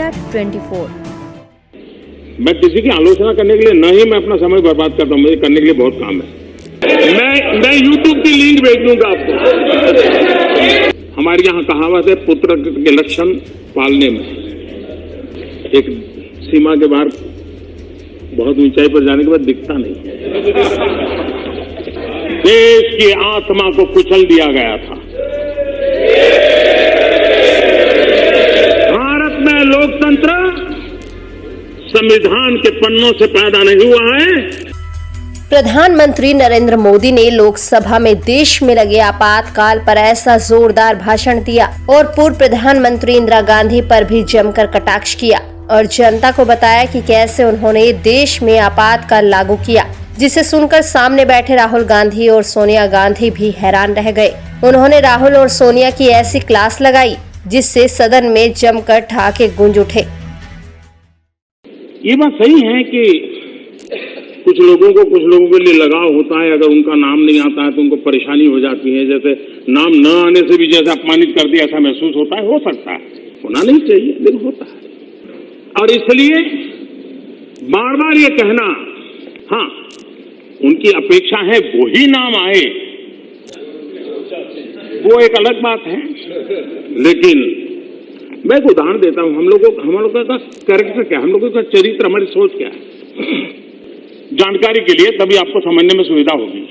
India 24। मैं किसी की आलोचना करने के लिए न ही मैं अपना समय बर्बाद करता हूँ, मुझे करने के लिए बहुत काम है। मैं YouTube की लिंक भेज दूंगा आपको। हमारे यहाँ कहावत है, पुत्र के लक्षण पालने में। एक सीमा के बाहर बहुत ऊंचाई पर जाने के बाद दिखता नहीं। देश की आत्मा को कुचल दिया गया था। भारत में लोकतंत्र संविधान के पन्नों से पैदा नहीं हुआ है। प्रधानमंत्री नरेंद्र मोदी ने लोकसभा में देश में लगे आपातकाल पर ऐसा जोरदार भाषण दिया और पूर्व प्रधानमंत्री इंदिरा गांधी पर भी जमकर कटाक्ष किया और जनता को बताया कि कैसे उन्होंने देश में आपातकाल लागू किया, जिसे सुनकर सामने बैठे राहुल गांधी और सोनिया गांधी भी हैरान रह गए। उन्होंने राहुल और सोनिया की ऐसी क्लास लगाई जिससे सदन में जमकर ठहाके गूंज उठे। ये बात सही है कि कुछ लोगों के लिए लगाव होता है। अगर उनका नाम नहीं आता है तो उनको परेशानी हो जाती है। जैसे नाम न आने से भी जैसे अपमानित कर दिया ऐसा महसूस होता है। हो सकता है, होना नहीं चाहिए लेकिन होता है। और इसलिए बार बार ये कहना, हाँ उनकी अपेक्षा है वो ही नाम आए, वो एक अलग बात है। लेकिन मैं एक उदाहरण देता हूं। हम लोगों का कैरेक्टर क्या है, हम लोगों का चरित्र, हमारी सोच क्या है, जानकारी के लिए, तभी आपको समझने में सुविधा होगी।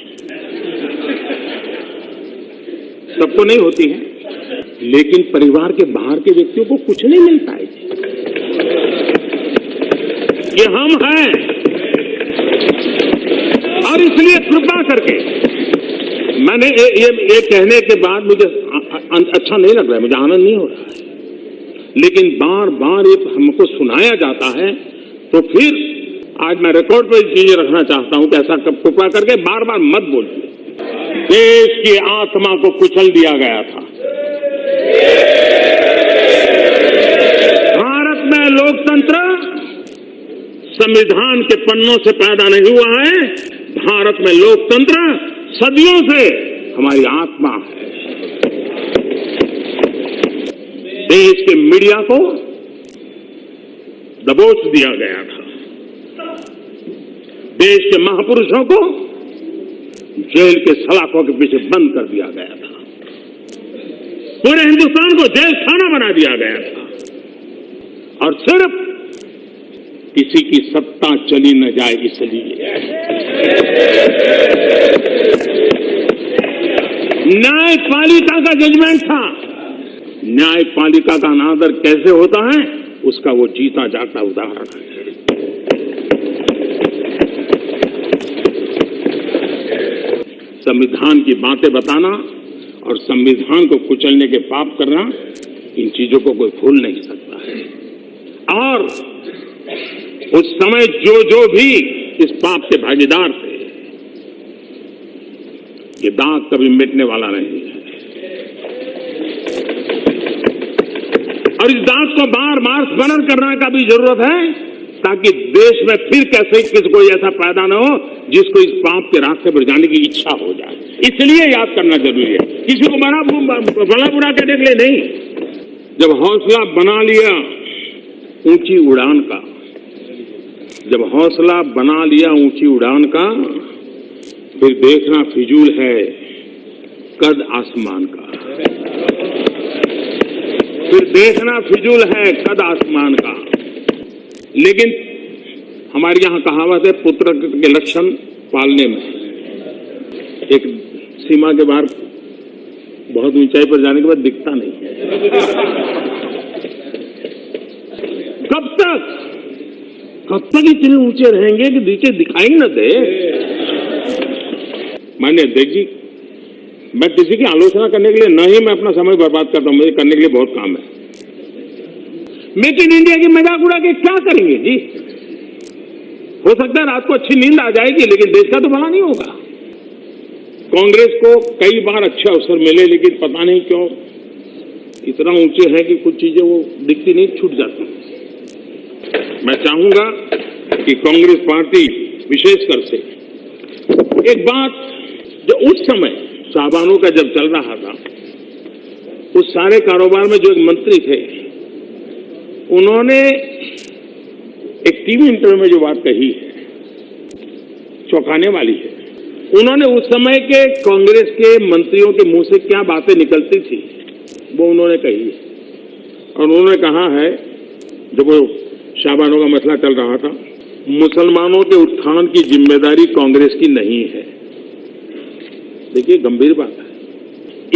सबको नहीं होती है, लेकिन परिवार के बाहर के व्यक्तियों को कुछ नहीं मिलता है। ये हम हैं। और इसलिए कृपा करके मैंने ये कहने के बाद मुझे अच्छा नहीं लग रहा है, मुझे आनंद नहीं हो रहा है, लेकिन बार बार ये हमको सुनाया जाता है। तो फिर आज मैं रिकॉर्ड पर चीजें रखना चाहता हूं कि ऐसा कृपा करके बार बार मत बोलिए। देश की आत्मा को कुचल दिया गया था। भारत में लोकतंत्र संविधान के पन्नों से पैदा नहीं हुआ है। भारत में लोकतंत्र सदियों से हमारी आत्मा है। देश के मीडिया को दबोच दिया गया था। देश के महापुरुषों को जेल के सलाखों के पीछे बंद कर दिया गया था। पूरे हिंदुस्तान को जेल खाना बना दिया गया था। और सिर्फ किसी की सत्ता चली न जाए इसलिए। न्यायपालिका का जजमेंट था। न्यायपालिका का अनादर कैसे होता है उसका वो जीता जागता उदाहरण है। संविधान की बातें बताना और संविधान को कुचलने के पाप करना, इन चीजों को कोई भूल नहीं सकता है। और उस समय जो भी इस पाप के भागीदार थे, ये दाग कभी मिटने वाला नहीं है। और इस दाग को बार बार स्मरण करने का भी जरूरत है, ताकि देश में फिर कैसे किसी कोई ऐसा पैदा न हो जिसको इस पाप के रास्ते पर जाने की इच्छा हो जाए। इसलिए याद करना जरूरी है। किसी को भला बुरा कहने के लिए नहीं। जब हौसला बना लिया ऊंची उड़ान का, जब हौसला बना लिया ऊंची उड़ान का, फिर देखना फिजूल है कद आसमान का। फिर देखना फिजूल है कद आसमान का। लेकिन हमारे यहाँ कहावत है, पुत्र के लक्षण पालने में। एक सीमा के बाहर बहुत ऊंचाई पर जाने के बाद दिखता नहीं। कब तक इतने ऊंचे रहेंगे कि नीचे दिखाई न दे। मान्य अध्यक्ष जी, मैं किसी की आलोचना करने के लिए न ही मैं अपना समय बर्बाद करता हूं, मुझे करने के लिए बहुत काम है। मेक इन इंडिया की मजाक उड़ा के क्या करेंगे जी? हो सकता है रात को अच्छी नींद आ जाएगी, लेकिन देश का तो भला नहीं होगा। कांग्रेस को कई बार अच्छे अवसर मिले, लेकिन पता नहीं क्यों इतना ऊंचे है कि कुछ चीजें वो दिखती नहीं, छूट जाती। मैं चाहूंगा कि कांग्रेस पार्टी विशेषकर से एक बात, जो उस समय साहबानों का जब चल रहा था, उस सारे कारोबार में जो एक मंत्री थे उन्होंने एक टीवी इंटरव्यू में जो बात कही है चौंकाने वाली है। उन्होंने उस समय के कांग्रेस के मंत्रियों के मुंह से क्या बातें निकलती थी वो उन्होंने कही है। और उन्होंने कहा है जब वो शाहबानों का मसला चल रहा था, मुसलमानों के उत्थान की जिम्मेदारी कांग्रेस की नहीं है। देखिए गंभीर बात है।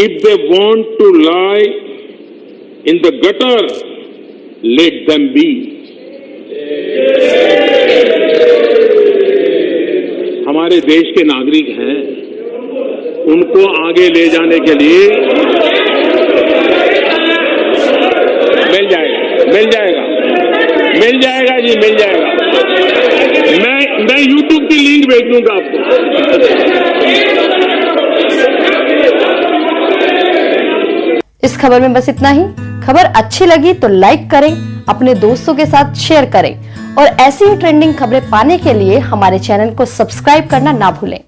If they want to lie in the gutter let them be. हमारे देश के नागरिक हैं, उनको आगे ले जाने के लिए मिल जाएगा जी, मिल जाएगा। मैं YouTube की लिंक भेज दूंगा आपको। इस खबर में बस इतना ही। खबर अच्छी लगी तो लाइक करें, अपने दोस्तों के साथ शेयर करें और ऐसी ही ट्रेंडिंग खबरें पाने के लिए हमारे चैनल को सब्सक्राइब करना ना भूलें।